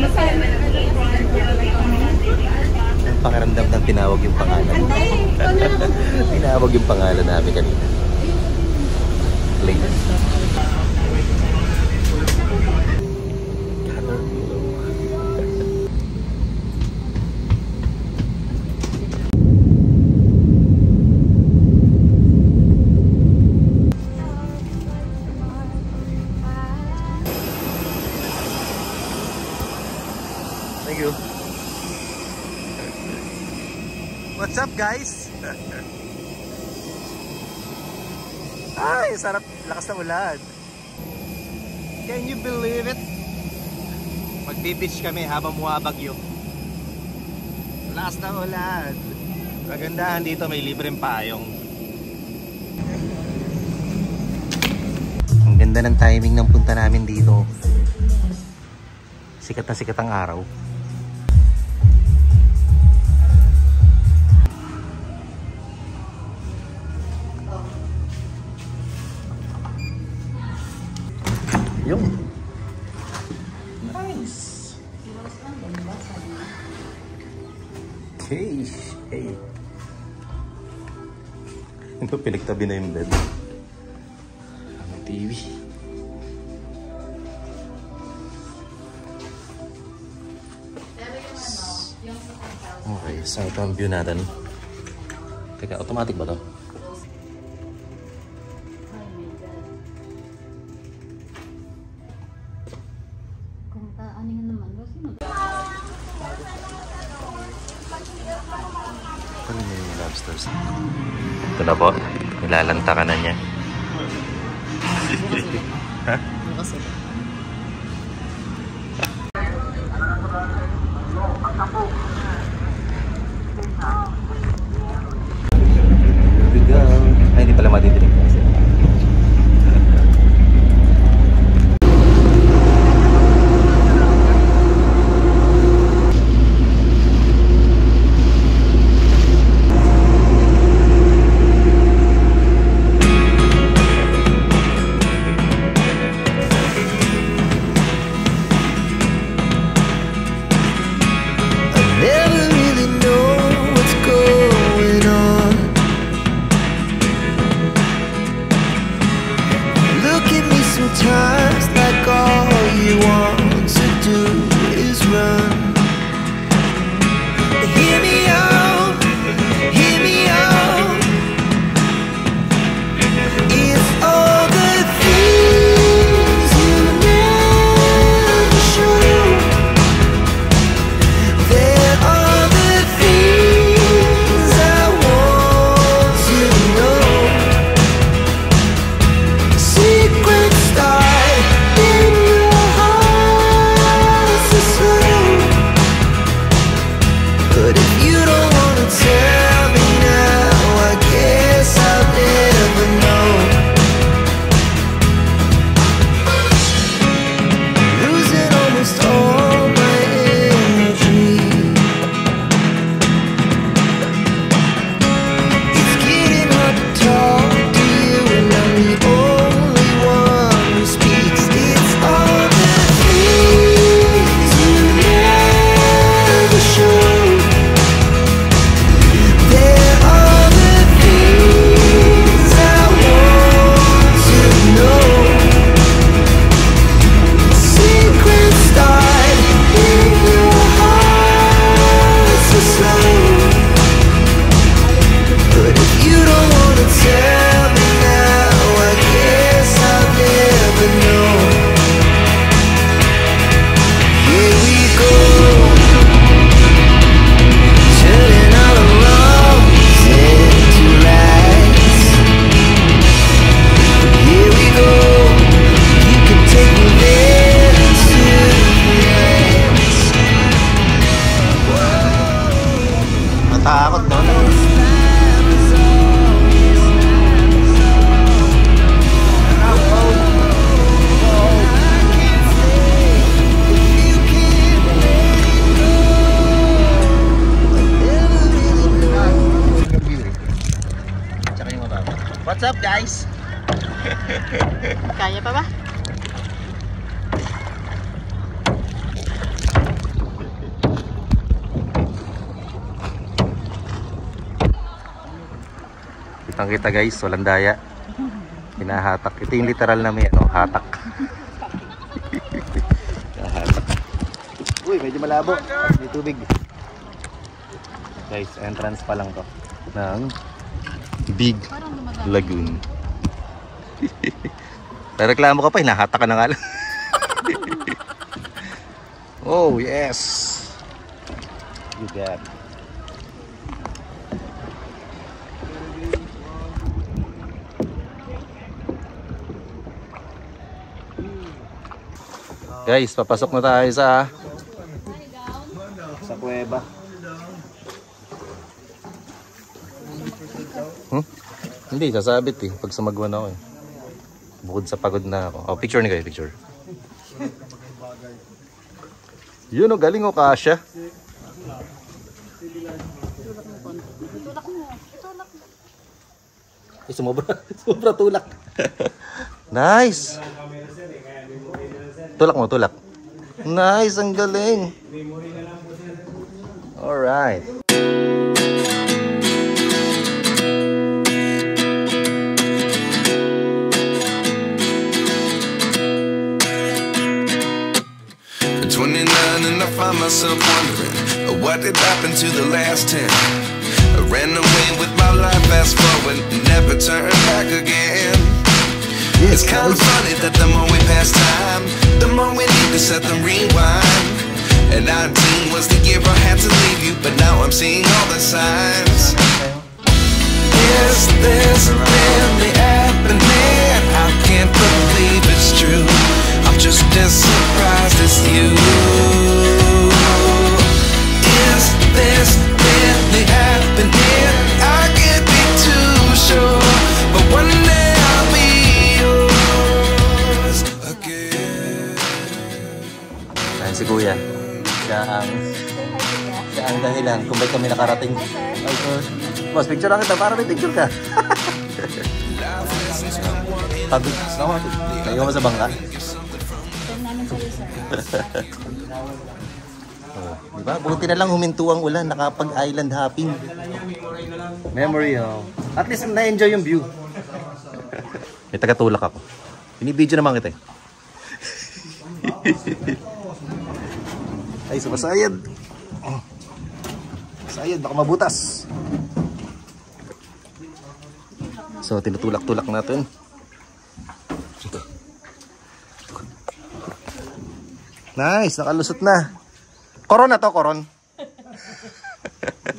Ang pakiramdam ng tinawag yung pangalan. Tinawag yung pangalan namin kanina. Late. Thank you. What's up, guys? Ay, sarap. Lakas ng ulan. Can you believe it? Magbe-beach kami habang bumabagyo. Lakas ng ulan. Kagandahan dito, may libreng payong. Ang ganda ng timing ng punta namin dito. Sikat na sikat ang araw. Yung nice. Okay. Hey. Ito piliktabi na yung bed. Ang TV. Okay, so ito ang view natin. Teka, automatic ba to? Ano na yung lobsters? Ito na po. Nilalanta ka na niya. Ha? Ay, hindi pala madidinig kasi. Sometimes like all you want to do is run. Hear me out, hear me out. It's all the things you never show. There are the things I want to know. Secrets start in your heart so slow. But if you don't wanna tell me now, I guess I'll never know. Losing almost all my energy. It's getting hard to talk to you, and I'm the only one who speaks. It's all the things you never show. There are the things I want to know. Secrets start in your heart so slow. But if you don't wanna tell me now, I guess I'll never know. Here we go, turning all the wrongs into rights. Here we go, you can take me there tonight. Natakot, no? Tsaka yung mababa. What's up, guys? Kaya pa ba? Kitang kita guys, walang daya. Hinahatak. Ito yung literal na may ano, hatak. Hinahatak. Uy, medyo malabo. May tubig. Guys, entrance pa lang to ng Big Lagoon. Reklamo ka pa, hinahatak ka na nga lang. Oh, yes. You got it. Guys, papasok na tayo sa kuweba. Hindi, sasabit eh. Pag sumagwan ako eh. Bukod sa pagod na ako. Oh, picture na kayo, picture. Yun o, galing o, Kasha. Sumobra tulak. Nice. Tulak mo, tulak. Nice, ang galing. Alright. At 29 and I find myself wondering what did happen to the last 10. I ran away with my life, fast forward, never turn back again. It's kind of funny that the more we pass time, the more we need to set them rewind. And 19 was the year I had to leave you, but now I'm seeing all the signs. Is this really happening? I can't believe it's true. I'm just as surprised as you. Is this really happening? I can't be too sure, but one day I'll be yours again. Ayan si Kuya. Siya ang dahilan kung ba't kami nakarating. Boss, picture lang kita para may picture ka. Tabi, kayo mo sa bangka? Diba? Buti na lang huminto ang ulan, nakapag-island hopping. Memory, oh. At least na-enjoy yung view. May tagatulak ako. Binibidyo naman kita eh. Ay, sumasayad. Sayad, baka mabutas. So, tinutulak-tulak natin. Nice, nakalusot na. Koron na to, koron.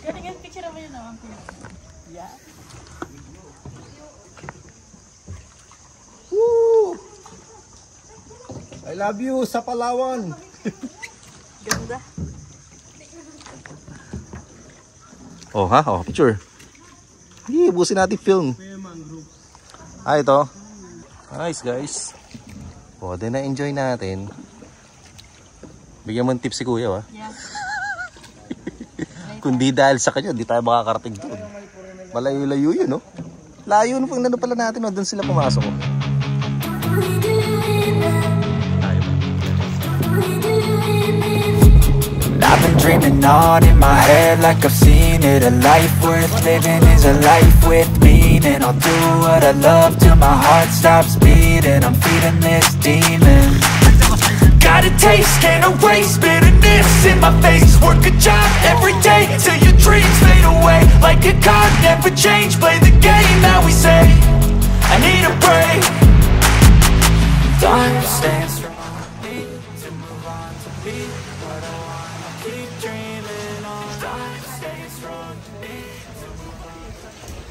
Galingan, picture mo yun naman. Yeah. Woo! I love you sa Palawan. Ganda. Oh ha? Oh, picture. Hey, busin natin film. Ah, ito. Nice guys. Oh, din na-enjoy natin. Bigyan mo ng tip si Kuya, ha? Yeah. Kundi dahil sa kanya, di tayo makakarating doon. Malayo-layo yun, no? Layo na pang nano pala natin, no? Doon sila pumasok. I've been dreaming on in my head like I've seen it. A life worth living is a life with meaning. I'll do what I love till my heart stops beating. I'm feeding this demon. Got a taste, can't erase bitterness in my face. Work a job every day till your dreams fade away. Like a card, never change, play the game that we say. I need a break. Time stands strong. Need to move on to be what I wanna keep dreaming on. Time stands strong. Need to move on to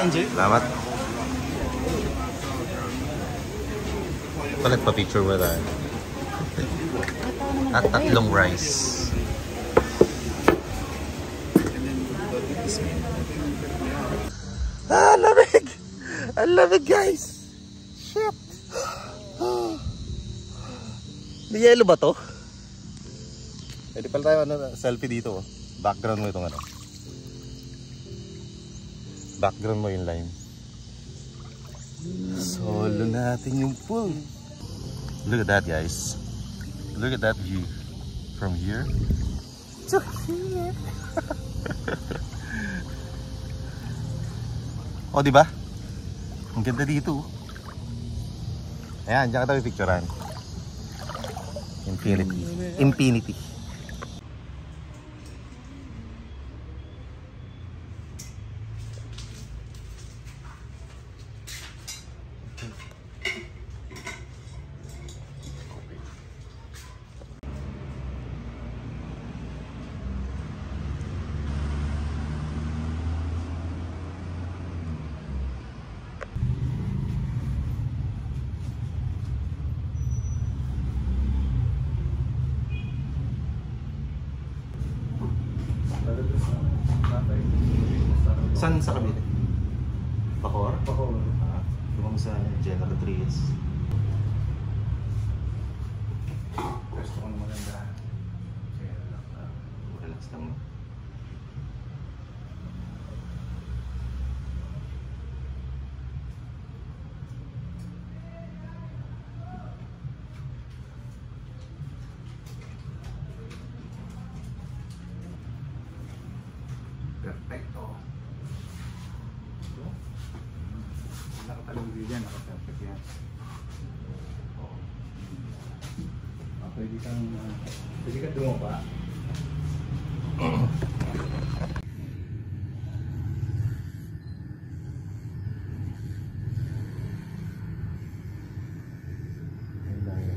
enjoy. Salamat. Ito, nagpa-picture mo tayo. At tatlong rice. Ah, lamig! Ang lamig, guys! Shit! May yelo ba to? Pwede pala tayo selfie dito. Oh. Background mo itong ano. Background mo yung lime. Solo natin yung pool. Look at that, guys. Look at that view from here. So cute. Oh, di ba? Ang ganda dito. Ayan, diyan ka tayo picturean. Infinity. Infinity. Saan sa kabila? Bacoor? Bacoor. Yung sa General Trias. Gusto ko na maganda. Relax lang. Perfecto. Nakatalong din yan, nakaperfect yan. Pwede kang dumapa.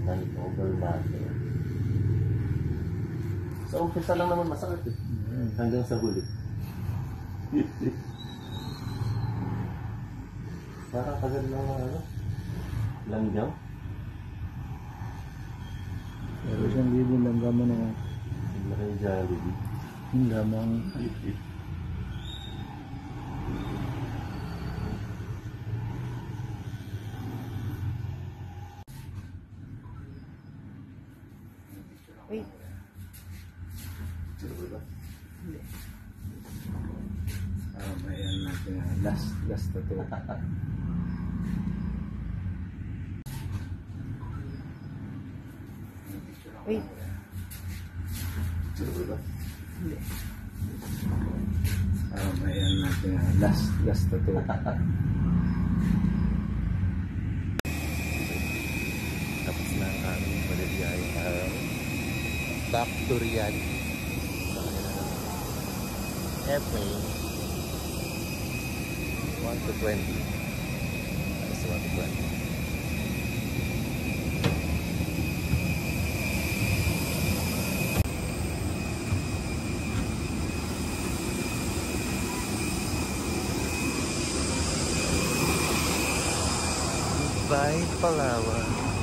Night over matter. Sa umpisa lang naman masakit eh. Hanggang sa huli. Parang tagal lang ano? Langgam? Pero 1,000 lang gamo na Hindi na kayo Jollibee. yung gamang. Wait. Hindi. May ano natin last na to. Wait. Hindi. May ano natin last na to. Tapos na ang aming paliligayang araw. Back to reality. Airplane 1 to 20. That's 1 to 20. Goodbye, Palawan.